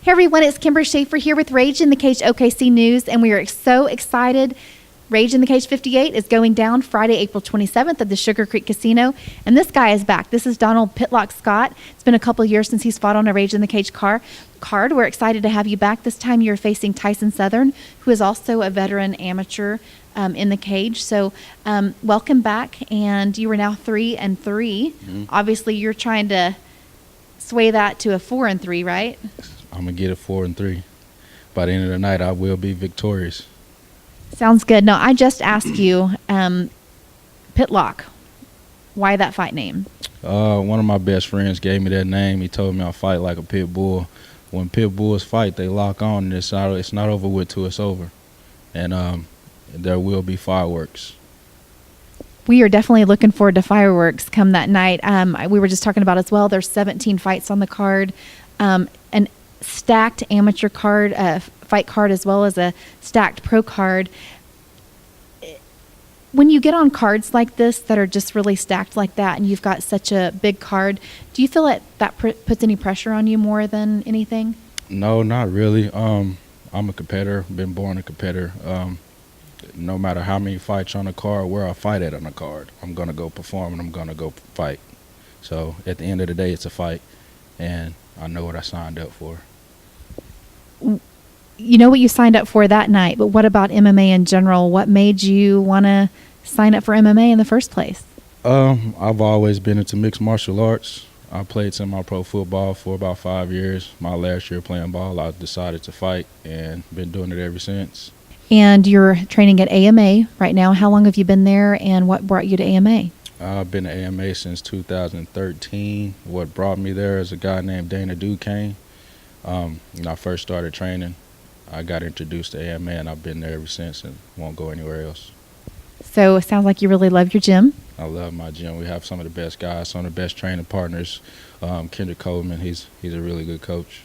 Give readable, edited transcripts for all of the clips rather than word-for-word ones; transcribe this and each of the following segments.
Hey everyone, it's Kimber Schaefer here with Rage in the Cage OKC News, and we are so excited. Rage in the Cage 58 is going down Friday, April 27th at the Sugar Creek Casino, and this guy is back. This is Donald Pitlock Scott. It's been a couple of years since he's fought on a Rage in the Cage card. We're excited to have you back. This time you're facing Tyson Southern, who is also a veteran amateur in the cage. So welcome back, and you are now 3-3. Mm-hmm. Obviously, you're trying to sway that to a 4-3, right? I'm going to get a 4-3. By the end of the night, I will be victorious. Sounds good. Now, I just asked you, Pitlock, why that fight name? One of my best friends gave me that name. He told me I fight like a pit bull. When pit bulls fight, they lock on, and it's not over with till it's over. And there will be fireworks. We are definitely looking forward to fireworks come that night. We were just talking about as well, there's 17 fights on the card. An stacked amateur card, fight card, as well as a stacked pro card. When you get on cards like this that are just really stacked like that, and you've got such a big card, do you feel that puts any pressure on you more than anything? No, not really. I'm a competitor, been born a competitor. No matter how many fights on the card, where I fight at on the card, I'm going to go perform and I'm going to go fight. So at the end of the day, it's a fight, and I know what I signed up for. You know what you signed up for that night, but what about MMA in general? What made you want to sign up for MMA in the first place? I've always been into mixed martial arts. I played semi-pro football for about 5 years. My last year playing ball, I decided to fight and been doing it ever since. And you're training at AMA right now. How long have you been there, and what brought you to AMA? I've been at AMA since 2013. What brought me there is a guy named Dana Duquesne. When I first started training, I got introduced to AMA, and I've been there ever since and won't go anywhere else. So it sounds like you really love your gym. I love my gym. We have some of the best guys, some of the best training partners. Kendrick Coleman, he's a really good coach.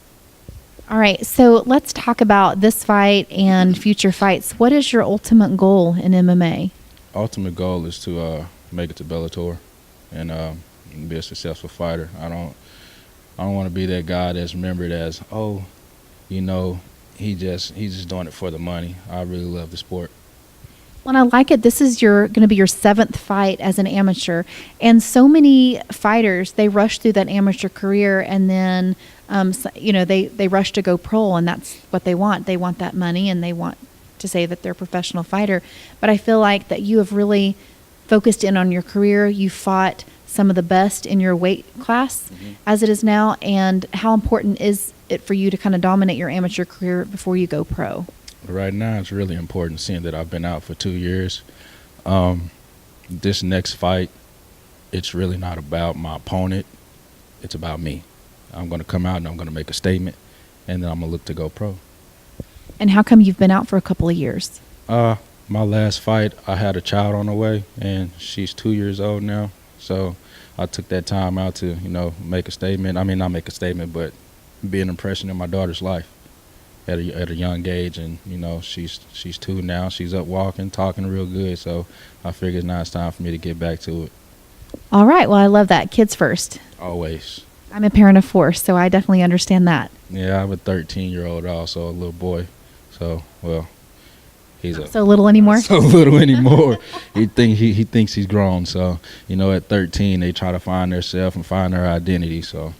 All right, so let's talk about this fight and future fights. What is your ultimate goal in MMA? Ultimate goal is to make it to Bellator and be a successful fighter. I don't want to be that guy that's remembered as, oh, you know, he's just doing it for the money. I really love the sport. Well, I like it. This is going to be your 7th fight as an amateur, and so many fighters, they rush through that amateur career, and then they rush to go pro, and that's what they want. They want that money, and they want to say that they're a professional fighter. But I feel like that you have really focused in on your career. You fought some of the best in your weight class as it is now, and how important is it for you to kind of dominate your amateur career before you go pro? Right now, it's really important, seeing that I've been out for 2 years. This next fight, it's really not about my opponent. It's about me. I'm going to come out and I'm going to make a statement, and then I'm going to look to go pro. And how come you've been out for a couple of years? My last fight, I had a child on the way, and she's 2 years old now. So I took that time out to, make a statement. I mean, not make a statement, but be an impression in my daughter's life at a young age. And, she's 2 now. She's up walking, talking real good. So I figured now it's time for me to get back to it. All right. Well, I love that. Kids first. Always. I'm a parent of 4, so I definitely understand that. Yeah, I have a 13-year-old also, a little boy. So, well, he's so little anymore? So little anymore. he thinks he's grown. So, at 13, they try to find themselves and find their identity. So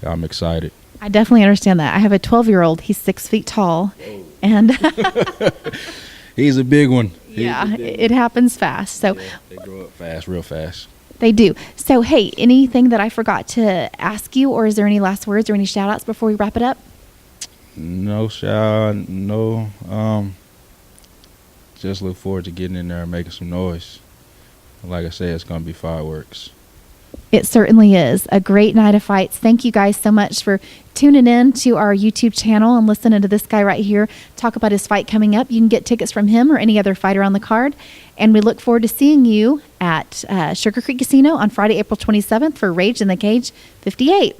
I'm excited. I definitely understand that. I have a 12-year-old. He's 6 feet tall. Whoa. And he's a big one. It happens fast. So yeah, they grow up fast, real fast. They do. So, hey, anything that I forgot to ask you, or is there any last words or any shout-outs before we wrap it up? No. Just look forward to getting in there and making some noise. Like I said, it's going to be fireworks. It certainly is. A great night of fights. Thank you guys so much for tuning in to our YouTube channel and listening to this guy right here talk about his fight coming up. You can get tickets from him or any other fighter on the card. And we look forward to seeing you at Sugar Creek Casino on Friday, April 27th for Rage in the Cage 58.